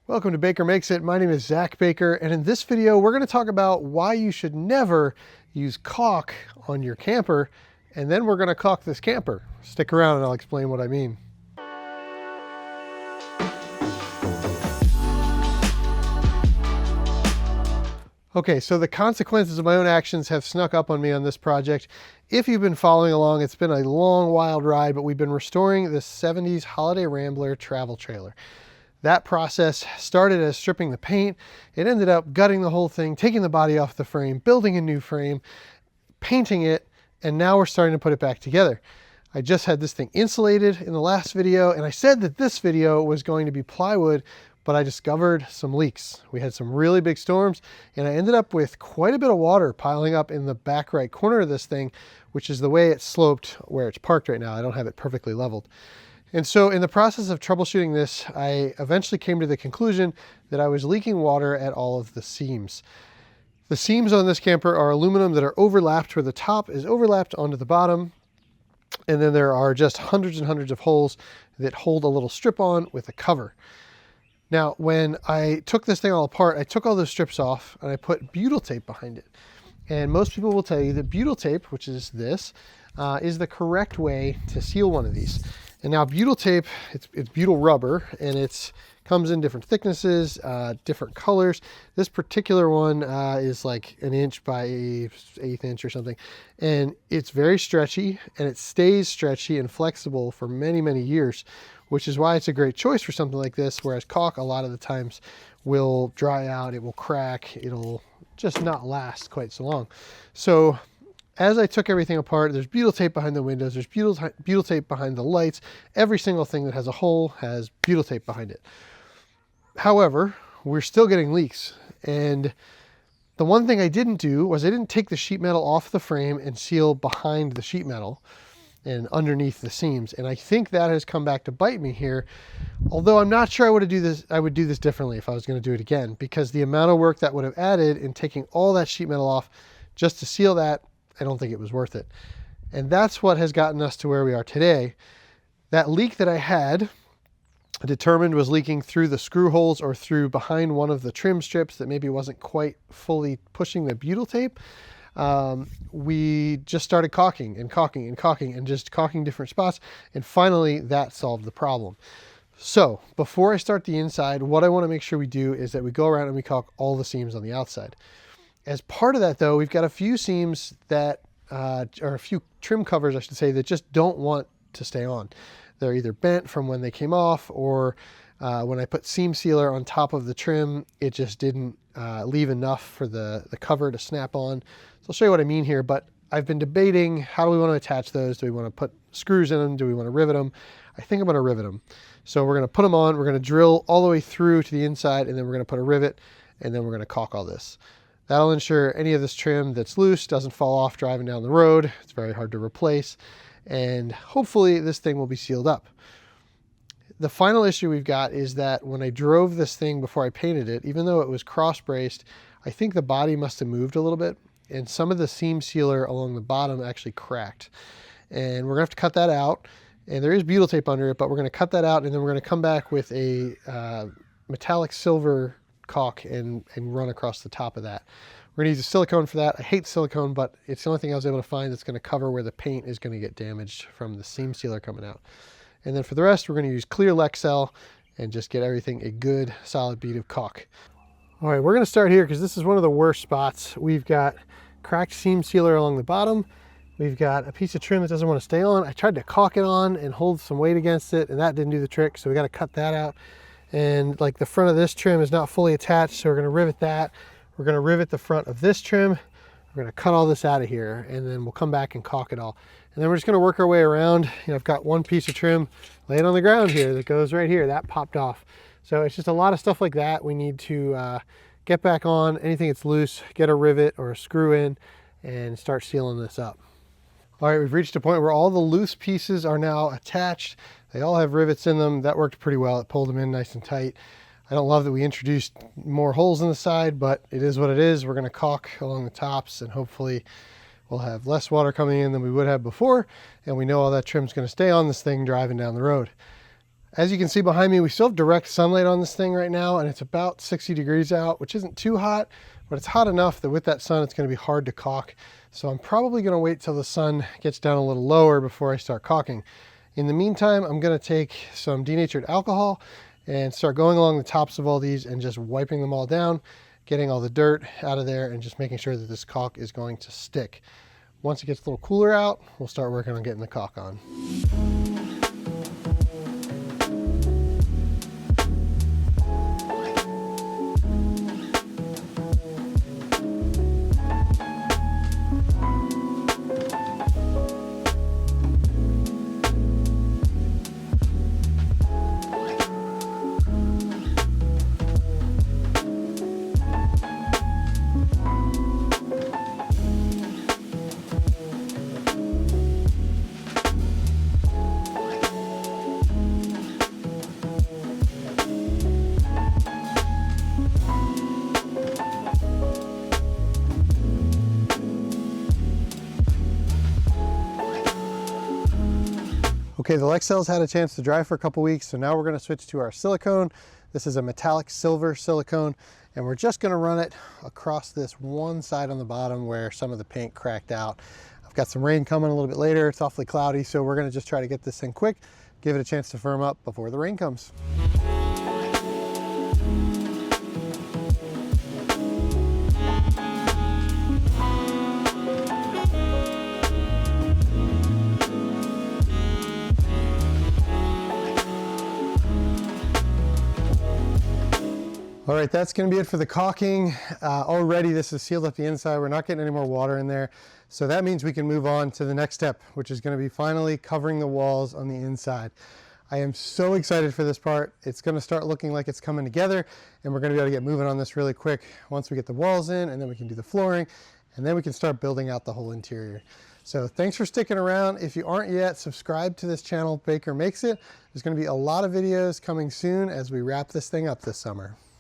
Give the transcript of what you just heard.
Welcome to Baker Makes It. My name is Zach Baker, and in this video we're going to talk about why you should never use caulk on your camper, and then we're going to caulk this camper. Stick around and I'll explain what I mean. Okay, so the consequences of my own actions have snuck up on me on this project. If you've been following along, it's been a long, wild ride, but we've been restoring this 70s Holiday Rambler travel trailer. That process started as stripping the paint. It ended up gutting the whole thing, taking the body off the frame, building a new frame, painting it, and now we're starting to put it back together. I just had this thing insulated in the last video, and I said that this video was going to be plywood, but I discovered some leaks. We had some really big storms, and I ended up with quite a bit of water piling up in the back right corner of this thing, which is the way it's sloped where it's parked right now. I don't have it perfectly leveled. And so in the process of troubleshooting this, I eventually came to the conclusion that I was leaking water at all of the seams. The seams on this camper are aluminum that are overlapped, where the top is overlapped onto the bottom. And then there are just hundreds and hundreds of holes that hold a little strip on with a cover. Now, when I took this thing all apart, I took all those strips off and I put butyl tape behind it. And most people will tell you that butyl tape, which is this, is the correct way to seal one of these. And now butyl tape, it's butyl rubber, and it comes in different thicknesses, different colors. This particular one is like 1 inch by 1/8 inch or something. And it's very stretchy, and it stays stretchy and flexible for many, many years, which is why it's a great choice for something like this, whereas caulk a lot of the times will dry out, it will crack, it'll just not last quite so long. So as I took everything apart, there's butyl tape behind the windows, there's butyl tape behind the lights. Every single thing that has a hole has butyl tape behind it. However, we're still getting leaks. And the one thing I didn't do was I didn't take the sheet metal off the frame and seal behind the sheet metal and underneath the seams. And I think that has come back to bite me here. Although I'm not sure I would do this differently if I was going to do it again, because the amount of work that would have added in taking all that sheet metal off just to seal that, I don't think it was worth it. And that's what has gotten us to where we are today. That leak that I had determined was leaking through the screw holes or through behind one of the trim strips that maybe wasn't quite fully pushing the butyl tape. We just started caulking and caulking and caulking and just caulking different spots. And finally that solved the problem. So before I start the inside, what I want to make sure we do is that we go around and we caulk all the seams on the outside. As part of that though, we've got a few seams that, or a few trim covers I should say, that just don't want to stay on. They're either bent from when they came off, or when I put seam sealer on top of the trim, it just didn't leave enough for the cover to snap on. So I'll show you what I mean here, but I've been debating, how do we want to attach those? Do we want to put screws in them? Do we want to rivet them? I think I'm going to rivet them. So we're going to put them on, we're going to drill all the way through to the inside, and then we're going to put a rivet, and then we're going to caulk all this. That'll ensure any of this trim that's loose doesn't fall off driving down the road. It's very hard to replace. And hopefully this thing will be sealed up. The final issue we've got is that when I drove this thing before I painted it, even though it was cross braced, I think the body must have moved a little bit, and some of the seam sealer along the bottom actually cracked. And we're gonna have to cut that out. And there is butyl tape under it, but we're gonna cut that out, and then we're gonna come back with a metallic silver caulk and run across the top of that. We're gonna use a silicone for that. I hate silicone, but it's the only thing I was able to find that's gonna cover where the paint is gonna get damaged from the seam sealer coming out. And then for the rest, we're gonna use clear Lexel and just get everything a good solid bead of caulk. All right, we're gonna start here because this is one of the worst spots. We've got cracked seam sealer along the bottom. We've got a piece of trim that doesn't want to stay on. I tried to caulk it on and hold some weight against it, and that didn't do the trick, so we gotta cut that out. And like the front of this trim is not fully attached, so we're gonna rivet that. We're gonna rivet the front of this trim. We're gonna cut all this out of here, and then we'll come back and caulk it all. And then we're just gonna work our way around. You know, I've got one piece of trim laying on the ground here that goes right here. That popped off. So it's just a lot of stuff like that we need to get back on. Anything that's loose, get a rivet or a screw in and start sealing this up. All right, we've reached a point where all the loose pieces are now attached. They all have rivets in them. That worked pretty well. It pulled them in nice and tight. I don't love that we introduced more holes in the side, but it is what it is. We're gonna caulk along the tops, and hopefully we'll have less water coming in than we would have before. And we know all that trim's gonna stay on this thing driving down the road. As you can see behind me, we still have direct sunlight on this thing right now, and it's about 60 degrees out, which isn't too hot, but it's hot enough that with that sun, it's going to be hard to caulk. So I'm probably going to wait till the sun gets down a little lower before I start caulking. In the meantime, I'm going to take some denatured alcohol and start going along the tops of all these and just wiping them all down, getting all the dirt out of there, and just making sure that this caulk is going to stick. Once it gets a little cooler out, we'll start working on getting the caulk on. Okay, the Lexcel's had a chance to dry for a couple weeks, so now we're going to switch to our silicone. This is a metallic silver silicone, and we're just going to run it across this one side on the bottom where some of the paint cracked out. I've got some rain coming a little bit later. It's awfully cloudy, so we're going to just try to get this thing quick, give it a chance to firm up before the rain comes. All right, that's going to be it for the caulking. Already this is sealed up the inside. We're not getting any more water in there. So that means we can move on to the next step, which is going to be finally covering the walls on the inside. I am so excited for this part. It's going to start looking like it's coming together, and we're going to be able to get moving on this really quick once we get the walls in, and then we can do the flooring, and then we can start building out the whole interior. So thanks for sticking around. If you aren't yet, subscribe to this channel, Baker Makes It. There's going to be a lot of videos coming soon as we wrap this thing up this summer.